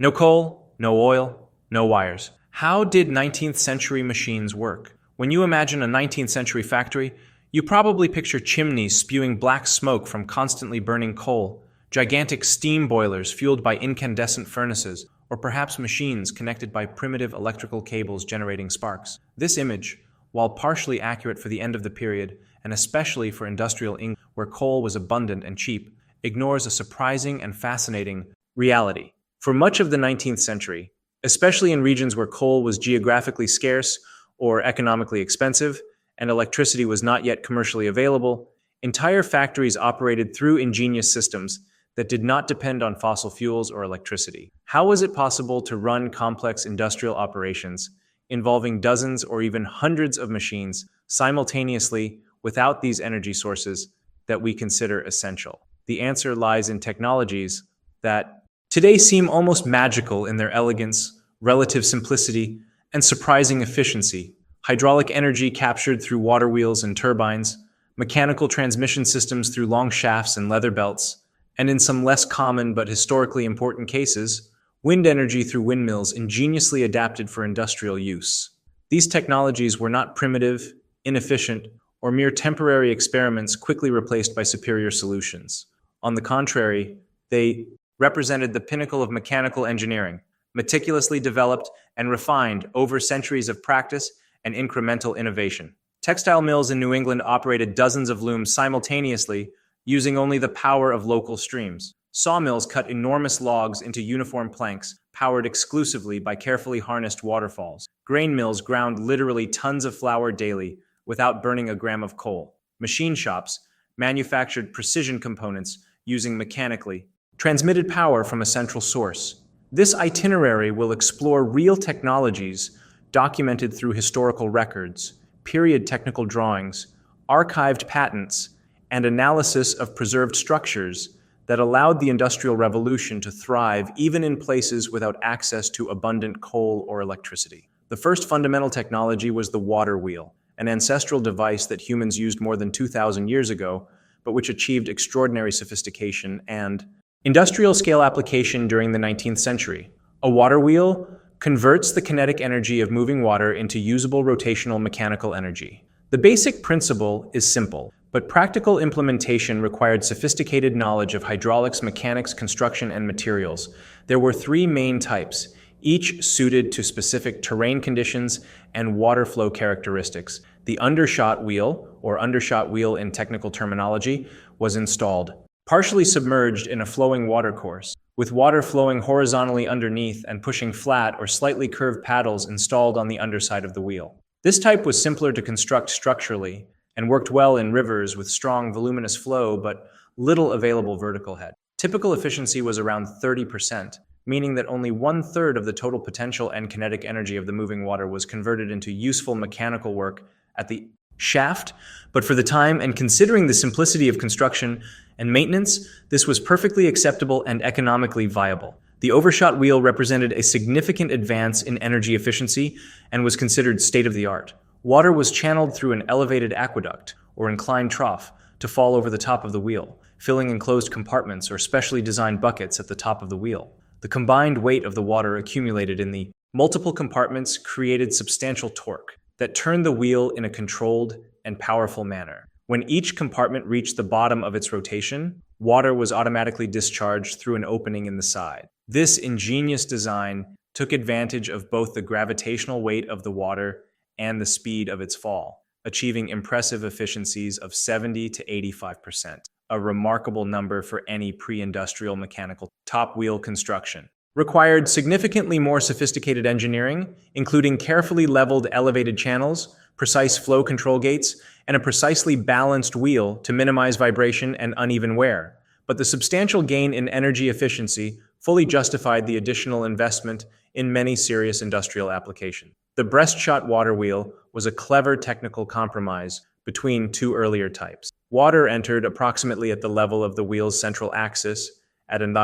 No coal, no oil, no wires. How did 19th century machines work? When you imagine a 19th century factory, you probably picture chimneys spewing black smoke from constantly burning coal, gigantic steam boilers fueled by incandescent furnaces, or perhaps machines connected by primitive electrical cables generating sparks. This image, while partially accurate for the end of the period, and especially for industrial England where coal was abundant and cheap, ignores a surprising and fascinating reality. For much of the 19th century, especially in regions where coal was geographically scarce or economically expensive, and electricity was not yet commercially available, entire factories operated through ingenious systems that did not depend on fossil fuels or electricity. How was it possible to run complex industrial operations involving dozens or even hundreds of machines simultaneously without these energy sources that we consider essential? The answer lies in technologies that today seem almost magical in their elegance, relative simplicity, and surprising efficiency. Hydraulic energy captured through water wheels and turbines, mechanical transmission systems through long shafts and leather belts, and in some less common but historically important cases, wind energy through windmills ingeniously adapted for industrial use. These technologies were not primitive, inefficient, or mere temporary experiments quickly replaced by superior solutions. On the contrary, they represented the pinnacle of mechanical engineering, meticulously developed and refined over centuries of practice and incremental innovation. Textile mills in New England operated dozens of looms simultaneously using only the power of local streams. Sawmills cut enormous logs into uniform planks, powered exclusively by carefully harnessed waterfalls. Grain mills ground literally tons of flour daily without burning a gram of coal. Machine shops manufactured precision components using mechanically transmitted power from a central source. This itinerary will explore real technologies documented through historical records, period technical drawings, archived patents, and analysis of preserved structures that allowed the Industrial Revolution to thrive even in places without access to abundant coal or electricity. The first fundamental technology was the water wheel, an ancestral device that humans used more than 2,000 years ago, but which achieved extraordinary sophistication and industrial-scale application during the 19th century. A water wheel converts the kinetic energy of moving water into usable rotational mechanical energy. The basic principle is simple, but practical implementation required sophisticated knowledge of hydraulics, mechanics, construction, and materials. There were three main types, each suited to specific terrain conditions and water flow characteristics. The undershot wheel, or undershot wheel in technical terminology, was installed, partially submerged in a flowing watercourse, with water flowing horizontally underneath and pushing flat or slightly curved paddles installed on the underside of the wheel. This type was simpler to construct structurally and worked well in rivers with strong voluminous flow but little available vertical head. Typical efficiency was around 30%, meaning that only 1/3 of the total potential and kinetic energy of the moving water was converted into useful mechanical work at the shaft, but for the time and considering the simplicity of construction and maintenance, this was perfectly acceptable and economically viable. The overshot wheel represented a significant advance in energy efficiency and was considered state-of-the-art. Water was channeled through an elevated aqueduct, or inclined trough, to fall over the top of the wheel, filling enclosed compartments or specially designed buckets at the top of the wheel. The combined weight of the water accumulated in the multiple compartments created substantial torque that turned the wheel in a controlled and powerful manner. When each compartment reached the bottom of its rotation, water was automatically discharged through an opening in the side. This ingenious design took advantage of both the gravitational weight of the water and the speed of its fall, achieving impressive efficiencies of 70 to 85%, a remarkable number for any pre-industrial mechanical top wheel construction. Required significantly more sophisticated engineering, including carefully leveled elevated channels, precise flow control gates, and a precisely balanced wheel to minimize vibration and uneven wear. But the substantial gain in energy efficiency fully justified the additional investment in many serious industrial applications. The breast-shot water wheel was a clever technical compromise between two earlier types. Water entered approximately at the level of the wheel's central axis at an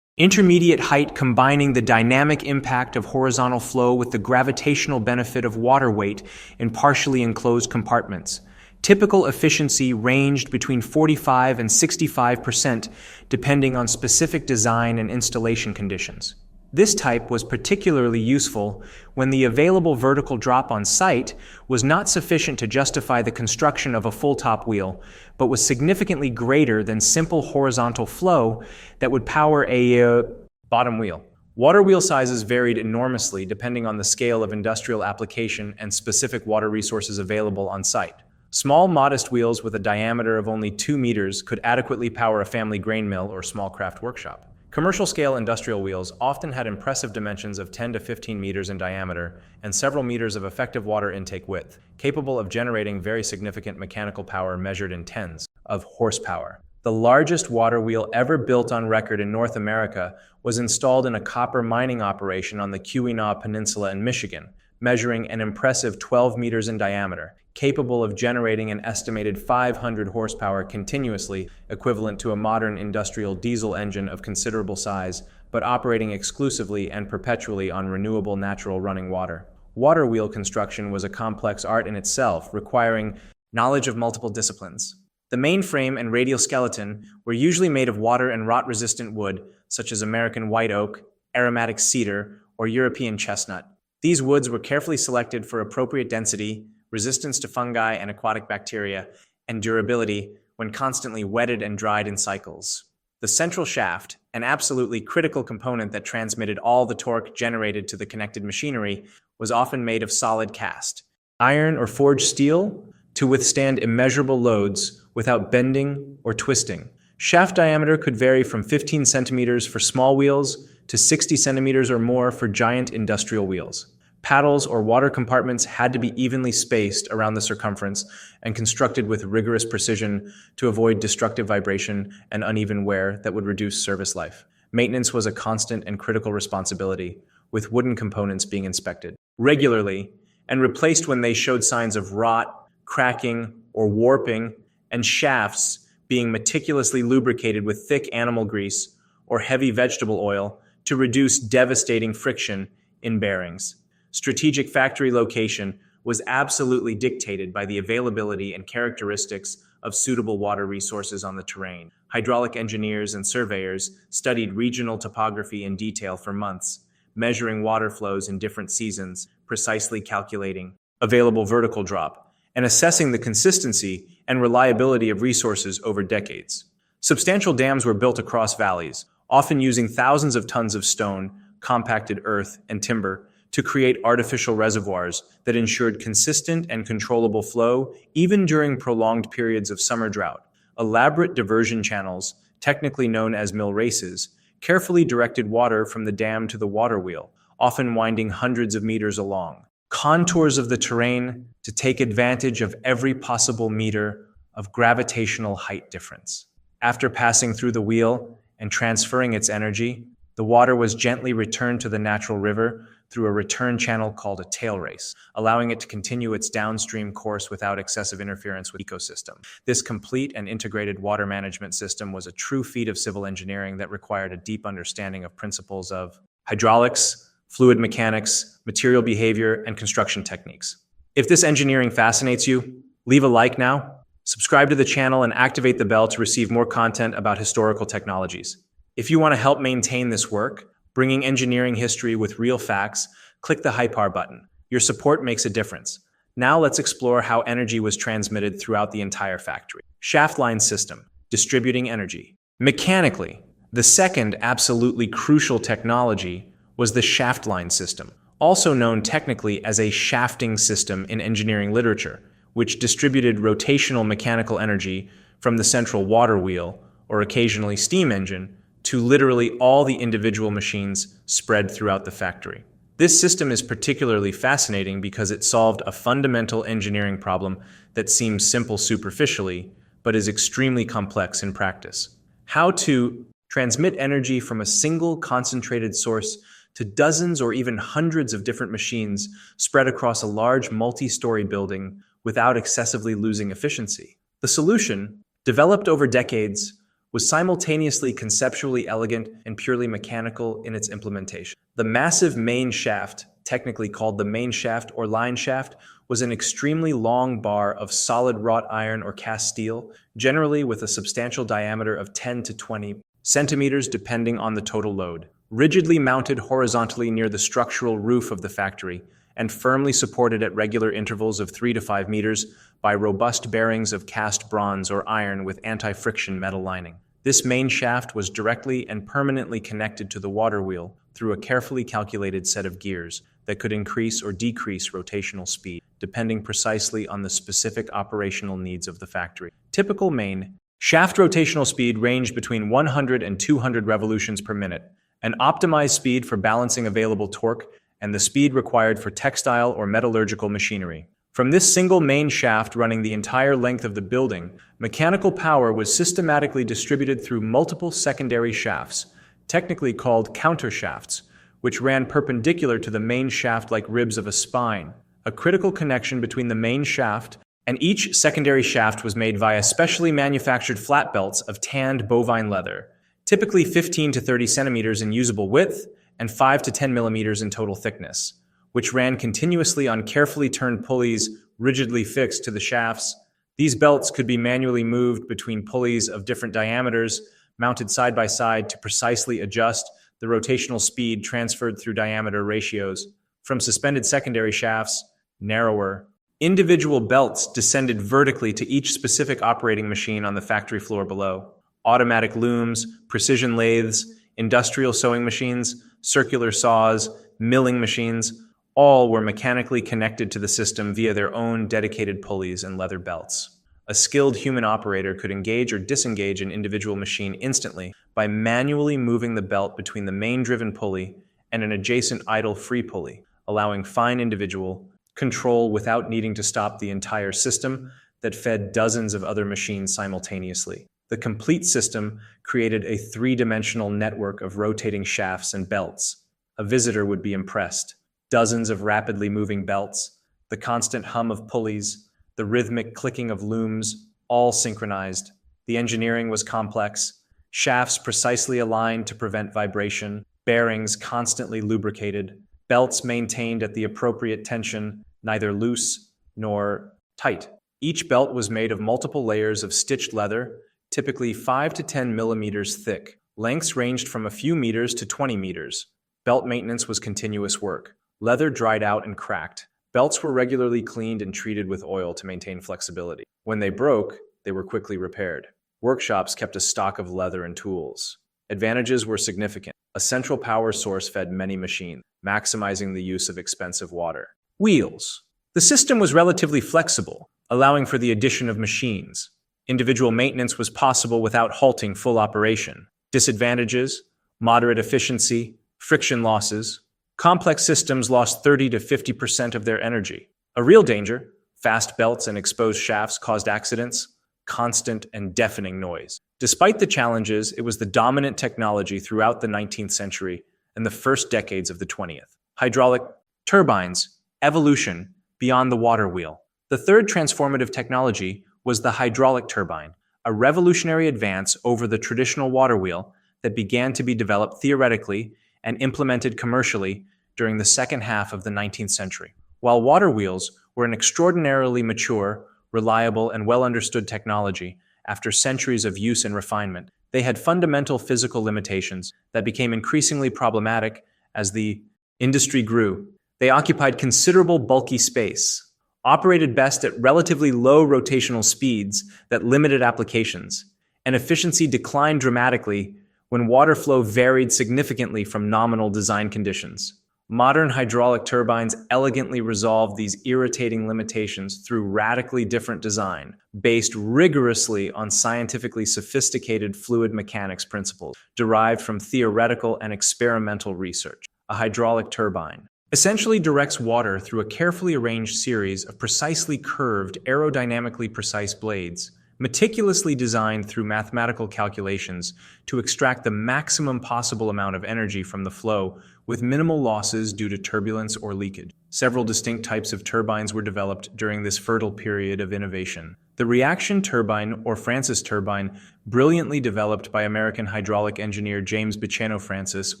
intermediate height, combining the dynamic impact of horizontal flow with the gravitational benefit of water weight in partially enclosed compartments. Typical efficiency ranged between 45 and 65% depending on specific design and installation conditions. This type was particularly useful when the available vertical drop on site was not sufficient to justify the construction of a full top wheel, but was significantly greater than simple horizontal flow that would power a bottom wheel. Water wheel sizes varied enormously depending on the scale of industrial application and specific water resources available on site. Small, modest wheels with a diameter of only 2 meters could adequately power a family grain mill or small craft workshop. Commercial-scale industrial wheels often had impressive dimensions of 10 to 15 meters in diameter and several meters of effective water intake width, capable of generating very significant mechanical power measured in tens of horsepower. The largest water wheel ever built on record in North America was installed in a copper mining operation on the Keweenaw Peninsula in Michigan, measuring an impressive 12 meters in diameter, capable of generating an estimated 500 horsepower continuously, equivalent to a modern industrial diesel engine of considerable size, but operating exclusively and perpetually on renewable natural running water. Water wheel construction was a complex art in itself, requiring knowledge of multiple disciplines. The main frame and radial skeleton were usually made of water and rot-resistant wood, such as American white oak, aromatic cedar, or European chestnut. These woods were carefully selected for appropriate density, resistance to fungi and aquatic bacteria, and durability when constantly wetted and dried in cycles. The central shaft, an absolutely critical component that transmitted all the torque generated to the connected machinery, was often made of solid cast, iron or forged steel, to withstand immeasurable loads without bending or twisting. Shaft diameter could vary from 15 centimeters for small wheels to 60 centimeters or more for giant industrial wheels. Paddles or water compartments had to be evenly spaced around the circumference and constructed with rigorous precision to avoid destructive vibration and uneven wear that would reduce service life. Maintenance was a constant and critical responsibility, with wooden components being inspected regularly and replaced when they showed signs of rot, cracking, or warping, and shafts being meticulously lubricated with thick animal grease or heavy vegetable oil to reduce devastating friction in bearings. Strategic factory location was absolutely dictated by the availability and characteristics of suitable water resources on the terrain. Hydraulic engineers and surveyors studied regional topography in detail for months, measuring water flows in different seasons, precisely calculating available vertical drop, and assessing the consistency and reliability of resources over decades. Substantial dams were built across valleys, often using thousands of tons of stone, compacted earth, and timber to create artificial reservoirs that ensured consistent and controllable flow even during prolonged periods of summer drought. Elaborate diversion channels, technically known as mill races, carefully directed water from the dam to the water wheel, often winding hundreds of meters along. Contours of the terrain to take advantage of every possible meter of gravitational height difference. After passing through the wheel and transferring its energy, the water was gently returned to the natural river through a return channel called a tail race, allowing it to continue its downstream course without excessive interference with the ecosystem. This complete and integrated water management system was a true feat of civil engineering that required a deep understanding of principles of hydraulics, fluid mechanics, material behavior, and construction techniques. If this engineering fascinates you, leave a like now, subscribe to the channel, and activate the bell to receive more content about historical technologies. If you want to help maintain this work, bringing engineering history with real facts, click the Hypar button. Your support makes a difference. Now let's explore how energy was transmitted throughout the entire factory. Shaft line system, distributing energy. Mechanically, the second absolutely crucial technology was the shaft line system, also known technically as a shafting system in engineering literature, which distributed rotational mechanical energy from the central water wheel, or occasionally steam engine, to literally all the individual machines spread throughout the factory. This system is particularly fascinating because it solved a fundamental engineering problem that seems simple superficially, but is extremely complex in practice. How to transmit energy from a single concentrated source to dozens or even hundreds of different machines spread across a large multi-story building without excessively losing efficiency. The solution, developed over decades, was simultaneously conceptually elegant and purely mechanical in its implementation. The massive main shaft, technically called the main shaft or line shaft, was an extremely long bar of solid wrought iron or cast steel, generally with a substantial diameter of 10 to 20 centimeters depending on the total load. rigidly mounted horizontally near the structural roof of the factory, and firmly supported at regular intervals of 3 to 5 meters by robust bearings of cast bronze or iron with anti-friction metal lining. This main shaft was directly and permanently connected to the water wheel through a carefully calculated set of gears that could increase or decrease rotational speed, depending precisely on the specific operational needs of the factory. Typical main shaft rotational speed ranged between 100 and 200 revolutions per minute, an optimized speed for balancing available torque and the speed required for textile or metallurgical machinery. From this single main shaft running the entire length of the building, mechanical power was systematically distributed through multiple secondary shafts, technically called countershafts, which ran perpendicular to the main shaft like ribs of a spine. A critical connection between the main shaft and each secondary shaft was made via specially manufactured flat belts of tanned bovine leather, typically 15 to 30 centimeters in usable width and 5 to 10 millimeters in total thickness, which ran continuously on carefully turned pulleys rigidly fixed to the shafts. These belts could be manually moved between pulleys of different diameters, mounted side by side to precisely adjust the rotational speed transferred through diameter ratios. From suspended secondary shafts, narrower, individual belts descended vertically to each specific operating machine on the factory floor below. Automatic looms, precision lathes, industrial sewing machines, circular saws, milling machines, all were mechanically connected to the system via their own dedicated pulleys and leather belts. A skilled human operator could engage or disengage an individual machine instantly by manually moving the belt between the main driven pulley and an adjacent idle free pulley, allowing fine individual control without needing to stop the entire system that fed dozens of other machines simultaneously. The complete system created a three-dimensional network of rotating shafts and belts. A visitor would be impressed. Dozens of rapidly moving belts, the constant hum of pulleys, the rhythmic clicking of looms, all synchronized. The engineering was complex, shafts precisely aligned to prevent vibration, bearings constantly lubricated, belts maintained at the appropriate tension, neither loose nor tight. Each belt was made of multiple layers of stitched leather, typically 5 to 10 millimeters thick. Lengths ranged from a few meters to 20 meters. Belt maintenance was continuous work. Leather dried out and cracked. Belts were regularly cleaned and treated with oil to maintain flexibility. When they broke, they were quickly repaired. Workshops kept a stock of leather and tools. Advantages were significant. A central power source fed many machines, maximizing the use of expensive water. Wheels. The system was relatively flexible, allowing for the addition of machines. Individual maintenance was possible without halting full operation. Disadvantages: moderate efficiency, friction losses. Complex systems lost 30 to 50% of their energy. A real danger: fast belts and exposed shafts caused accidents, constant and deafening noise. Despite the challenges, it was the dominant technology throughout the 19th century and the first decades of the 20th. Hydraulic turbines, evolution beyond the water wheel. The third transformative technology was the hydraulic turbine, a revolutionary advance over the traditional water wheel that began to be developed theoretically and implemented commercially during the second half of the 19th century. While water wheels were an extraordinarily mature, reliable, and well-understood technology after centuries of use and refinement, they had fundamental physical limitations that became increasingly problematic as the industry grew. They occupied considerable bulky space, operated best at relatively low rotational speeds that limited applications, and efficiency declined dramatically when water flow varied significantly from nominal design conditions. Modern hydraulic turbines elegantly resolved these irritating limitations through radically different design, based rigorously on scientifically sophisticated fluid mechanics principles derived from theoretical and experimental research. A hydraulic turbine essentially directs water through a carefully arranged series of precisely curved, aerodynamically precise blades, meticulously designed through mathematical calculations to extract the maximum possible amount of energy from the flow with minimal losses due to turbulence or leakage. Several distinct types of turbines were developed during this fertile period of innovation. The reaction turbine, or Francis turbine, brilliantly developed by American hydraulic engineer James Buchanan Francis,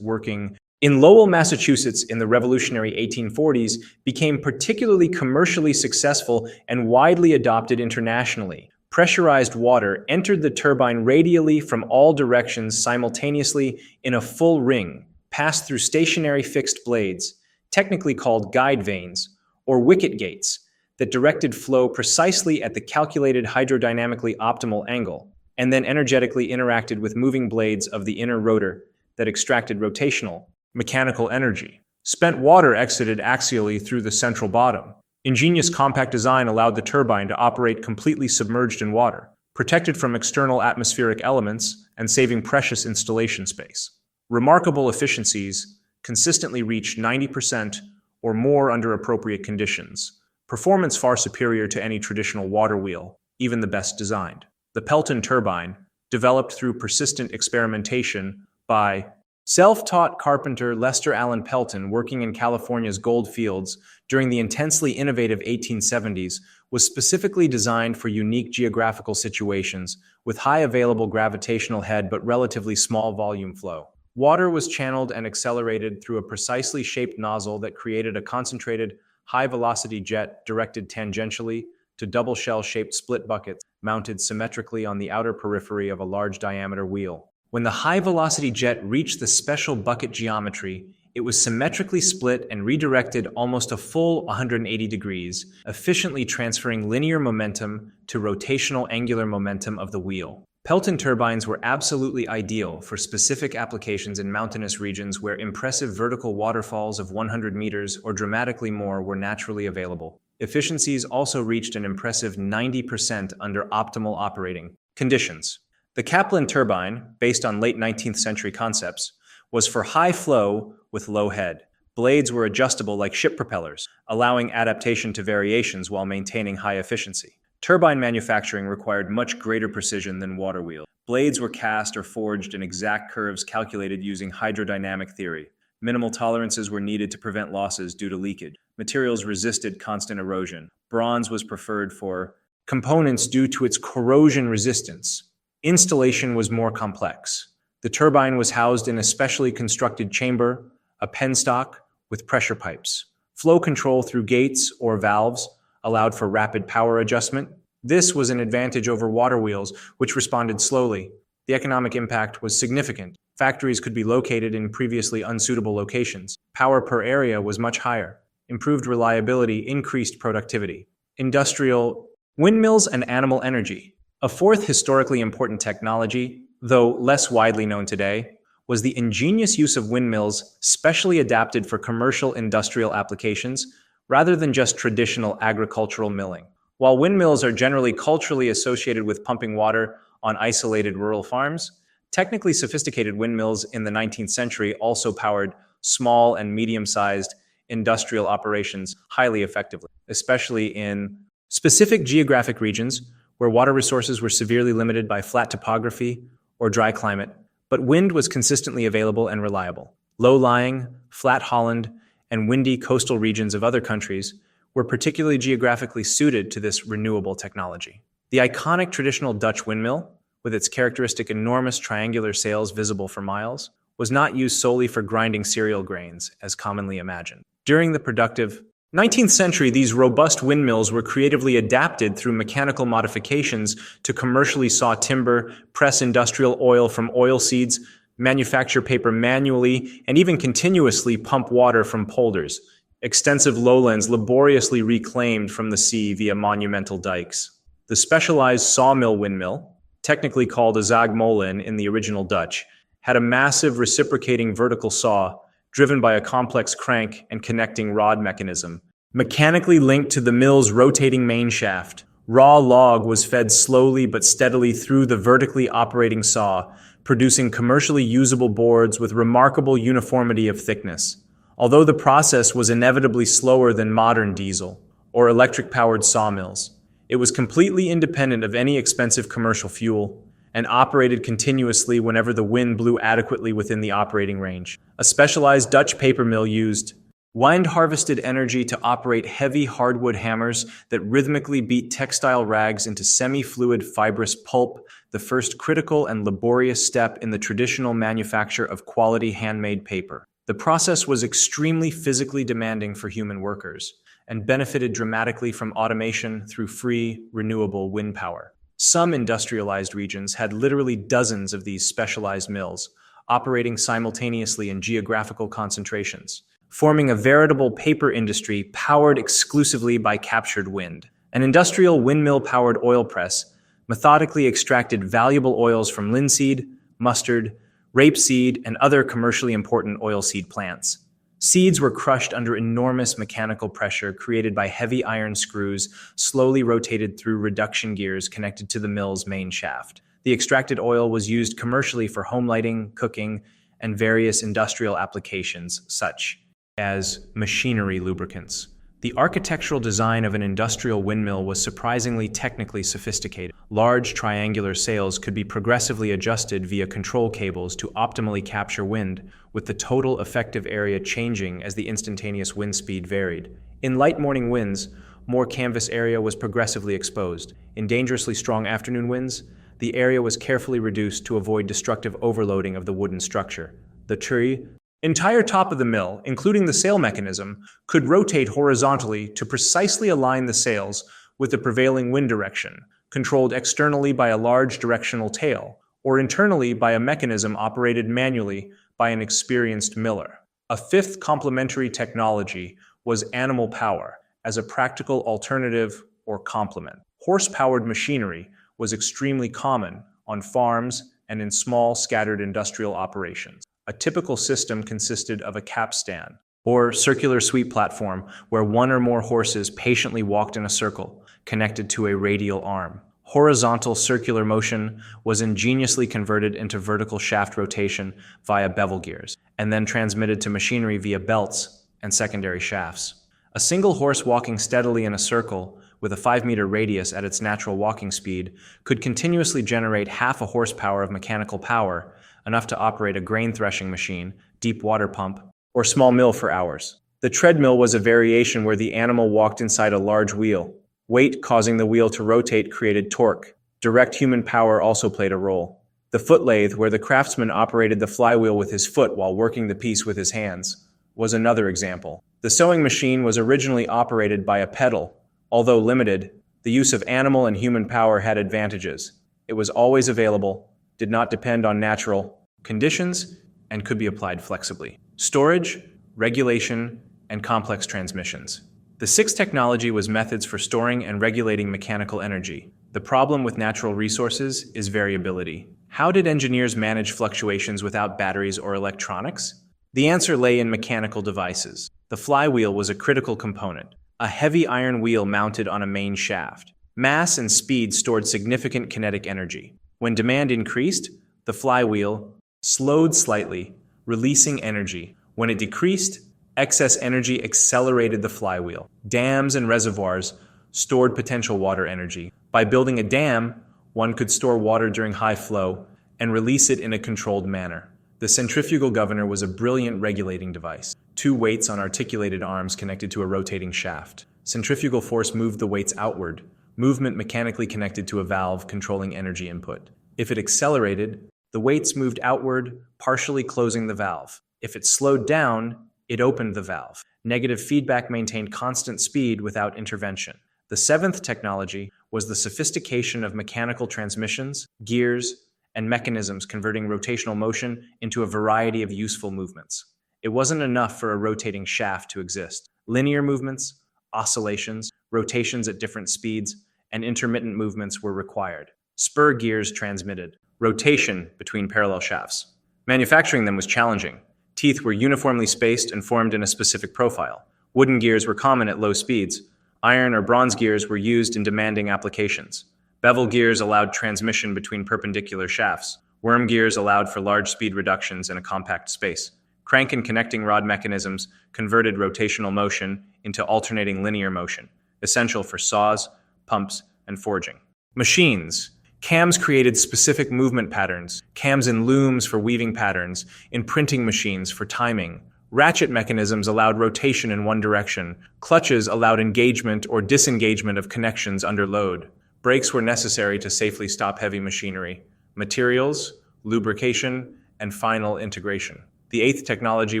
working in Lowell, Massachusetts in the revolutionary 1840s, became particularly commercially successful and widely adopted internationally. Pressurized water entered the turbine radially from all directions simultaneously in a full ring, passed through stationary fixed blades, technically called guide vanes, or wicket gates, that directed flow precisely at the calculated hydrodynamically optimal angle, and then energetically interacted with moving blades of the inner rotor that extracted rotational, mechanical energy. Spent water exited axially through the central bottom. Ingenious compact design allowed the turbine to operate completely submerged in water, protected from external atmospheric elements and saving precious installation space. Remarkable efficiencies consistently reached 90% or more under appropriate conditions. Performance far superior to any traditional water wheel, even the best designed. The Pelton turbine, developed through persistent experimentation by self-taught carpenter Lester Allen Pelton working in California's gold fields during the intensely innovative 1870s, was specifically designed for unique geographical situations with high available gravitational head but relatively small volume flow. Water was channeled and accelerated through a precisely shaped nozzle that created a concentrated, high-velocity jet directed tangentially to double shell-shaped split buckets mounted symmetrically on the outer periphery of a large-diameter wheel. When the high-velocity jet reached the special bucket geometry, it was symmetrically split and redirected almost a full 180 degrees, efficiently transferring linear momentum to rotational angular momentum of the wheel. Pelton turbines were absolutely ideal for specific applications in mountainous regions where impressive vertical waterfalls of 100 meters or dramatically more were naturally available. Efficiencies also reached an impressive 90% under optimal operating conditions. The Kaplan turbine, based on late 19th century concepts, was for high flow with low head. Blades were adjustable like ship propellers, allowing adaptation to variations while maintaining high efficiency. Turbine manufacturing required much greater precision than water wheel. Blades were cast or forged in exact curves calculated using hydrodynamic theory. Minimal tolerances were needed to prevent losses due to leakage. Materials resisted constant erosion. Bronze was preferred for components due to its corrosion resistance. Installation was more complex. The turbine was housed in a specially constructed chamber, a penstock, with pressure pipes. Flow control through gates or valves allowed for rapid power adjustment. This was an advantage over water wheels, which responded slowly. The economic impact was significant. Factories could be located in previously unsuitable locations. Power per area was much higher. Improved reliability increased productivity. Industrial windmills and animal energy. A fourth historically important technology, though less widely known today, was the ingenious use of windmills specially adapted for commercial industrial applications rather than just traditional agricultural milling. While windmills are generally culturally associated with pumping water on isolated rural farms, technically sophisticated windmills in the 19th century also powered small and medium-sized industrial operations highly effectively, especially in specific geographic regions where water resources were severely limited by flat topography or dry climate, but wind was consistently available and reliable. Low-lying, flat Holland, and windy coastal regions of other countries were particularly geographically suited to this renewable technology. The iconic traditional Dutch windmill, with its characteristic enormous triangular sails visible for miles, was not used solely for grinding cereal grains, as commonly imagined. During the productive 19th century, these robust windmills were creatively adapted through mechanical modifications to commercially saw timber, press industrial oil from oil seeds, manufacture paper manually, and even continuously pump water from polders, extensive lowlands laboriously reclaimed from the sea via monumental dikes. The specialized sawmill windmill, technically called a zaagmolen in the original Dutch, had a massive reciprocating vertical saw driven by a complex crank and connecting rod mechanism, mechanically linked to the mill's rotating main shaft. Raw log was fed slowly but steadily through the vertically operating saw, producing commercially usable boards with remarkable uniformity of thickness. Although the process was inevitably slower than modern diesel or electric-powered sawmills, it was completely independent of any expensive commercial fuel and operated continuously whenever the wind blew adequately within the operating range. A specialized Dutch paper mill used wind-harvested energy to operate heavy hardwood hammers that rhythmically beat textile rags into semi-fluid fibrous pulp, the first critical and laborious step in the traditional manufacture of quality handmade paper. The process was extremely physically demanding for human workers and benefited dramatically from automation through free, renewable wind power. Some industrialized regions had literally dozens of these specialized mills, operating simultaneously in geographical concentrations, forming a veritable paper industry powered exclusively by captured wind. An industrial windmill-powered oil press methodically extracted valuable oils from linseed, mustard, rapeseed, and other commercially important oilseed plants. Seeds were crushed under enormous mechanical pressure created by heavy iron screws slowly rotated through reduction gears connected to the mill's main shaft. The extracted oil was used commercially for home lighting, cooking, and various industrial applications, such as machinery lubricants. The architectural design of an industrial windmill was surprisingly technically sophisticated. Large triangular sails could be progressively adjusted via control cables to optimally capture wind, with the total effective area changing as the instantaneous wind speed varied. In light morning winds, more canvas area was progressively exposed. In dangerously strong afternoon winds, the area was carefully reduced to avoid destructive overloading of the wooden structure. The entire top of the mill, including the sail mechanism, could rotate horizontally to precisely align the sails with the prevailing wind direction, controlled externally by a large directional tail, or internally by a mechanism operated manually by an experienced miller. A fifth complementary technology was animal power, as a practical alternative or complement. Horse-powered machinery was extremely common on farms and in small, scattered industrial operations. A typical system consisted of a capstan, or circular sweep platform, where one or more horses patiently walked in a circle, connected to a radial arm. Horizontal circular motion was ingeniously converted into vertical shaft rotation via bevel gears, and then transmitted to machinery via belts and secondary shafts. A single horse walking steadily in a circle with a 5-meter radius at its natural walking speed could continuously generate half a horsepower of mechanical power, enough to operate a grain threshing machine, deep water pump, or small mill for hours. The treadmill was a variation where the animal walked inside a large wheel. Weight causing the wheel to rotate created torque. Direct human power also played a role. The foot lathe, where the craftsman operated the flywheel with his foot while working the piece with his hands, was another example. The sewing machine was originally operated by a pedal. Although limited, the use of animal and human power had advantages. It was always available, did not depend on natural conditions, and could be applied flexibly. Storage, regulation, and complex transmissions. The sixth technology was methods for storing and regulating mechanical energy. The problem with natural resources is variability. How did engineers manage fluctuations without batteries or electronics? The answer lay in mechanical devices. The flywheel was a critical component, a heavy iron wheel mounted on a main shaft. Mass and speed stored significant kinetic energy. When demand increased, the flywheel slowed slightly, releasing energy. When it decreased, excess energy accelerated the flywheel. Dams and reservoirs stored potential water energy. By building a dam, one could store water during high flow and release it in a controlled manner. The centrifugal governor was a brilliant regulating device. 2 weights on articulated arms connected to a rotating shaft. Centrifugal force moved the weights outward, movement mechanically connected to a valve controlling energy input. If it accelerated, the weights moved outward, partially closing the valve. If it slowed down, it opened the valve. Negative feedback maintained constant speed without intervention. The seventh technology was the sophistication of mechanical transmissions, gears, and mechanisms converting rotational motion into a variety of useful movements. It wasn't enough for a rotating shaft to exist. Linear movements, oscillations, rotations at different speeds, and intermittent movements were required. Spur gears transmitted rotation between parallel shafts. Manufacturing them was challenging. Teeth were uniformly spaced and formed in a specific profile. Wooden gears were common at low speeds. Iron or bronze gears were used in demanding applications. Bevel gears allowed transmission between perpendicular shafts. Worm gears allowed for large speed reductions in a compact space. Crank and connecting rod mechanisms converted rotational motion into alternating linear motion, essential for saws, pumps, and forging. Machines. Cams created specific movement patterns, cams in looms for weaving patterns, in printing machines for timing. Ratchet mechanisms allowed rotation in one direction. Clutches allowed engagement or disengagement of connections under load. Brakes were necessary to safely stop heavy machinery. Materials, lubrication, and final integration. The eighth technology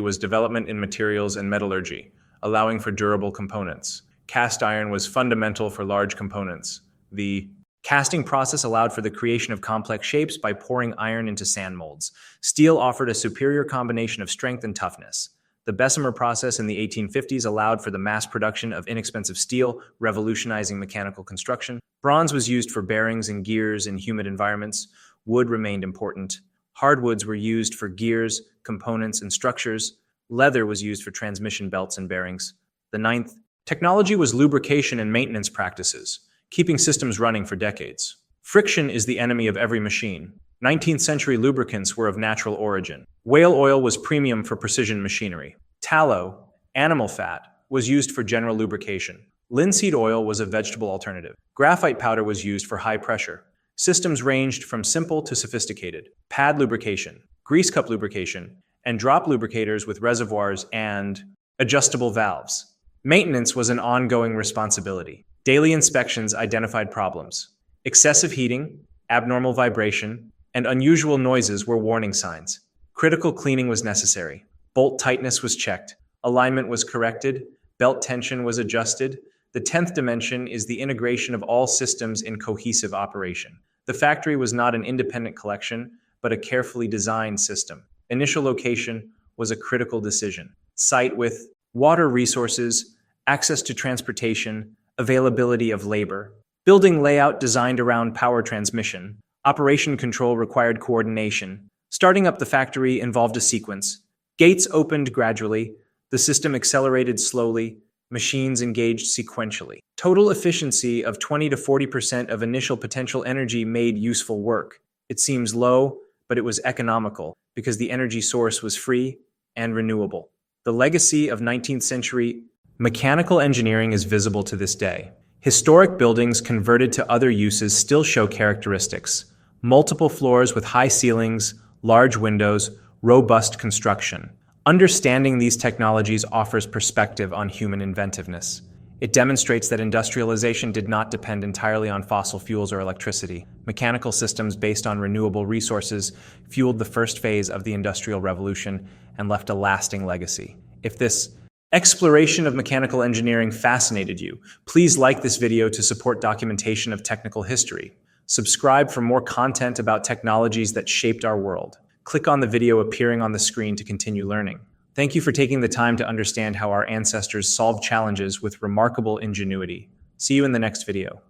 was development in materials and metallurgy, allowing for durable components. Cast iron was fundamental for large components. The Casting process allowed for the creation of complex shapes by pouring iron into sand molds. Steel offered a superior combination of strength and toughness. The Bessemer process in the 1850s allowed for the mass production of inexpensive steel, revolutionizing mechanical construction. Bronze was used for bearings and gears in humid environments. Wood remained important. Hardwoods were used for gears, components, and structures. Leather was used for transmission belts and bearings. The ninth, technology was lubrication and maintenance practices, keeping systems running for decades. Friction is the enemy of every machine. 19th century lubricants were of natural origin. Whale oil was premium for precision machinery. Tallow, animal fat, was used for general lubrication. Linseed oil was a vegetable alternative. Graphite powder was used for high pressure. Systems ranged from simple to sophisticated. Pad lubrication, grease cup lubrication, and drop lubricators with reservoirs and adjustable valves. Maintenance was an ongoing responsibility. Daily inspections identified problems. Excessive heating, abnormal vibration, and unusual noises were warning signs. Critical cleaning was necessary. Bolt tightness was checked. Alignment was corrected. Belt tension was adjusted. The 10th dimension is the integration of all systems in cohesive operation. The factory was not an independent collection, but a carefully designed system. Initial location was a critical decision. Site with water resources, access to transportation, availability of labor. Building layout designed around power transmission. Operation control required coordination. Starting up the factory involved a sequence. Gates opened gradually. The system accelerated slowly. Machines engaged sequentially. Total efficiency of 20 to 40% of initial potential energy made useful work. It seems low, but it was economical because the energy source was free and renewable. The legacy of 19th century mechanical engineering is visible to this day. Historic buildings converted to other uses still show characteristics. Multiple floors with high ceilings, large windows, robust construction. Understanding these technologies offers perspective on human inventiveness. It demonstrates that industrialization did not depend entirely on fossil fuels or electricity. Mechanical systems based on renewable resources fueled the first phase of the Industrial Revolution and left a lasting legacy. If this exploration of mechanical engineering fascinated you, please like this video to support documentation of technical history. Subscribe for more content about technologies that shaped our world. Click on the video appearing on the screen to continue learning. Thank you for taking the time to understand how our ancestors solved challenges with remarkable ingenuity. See you in the next video.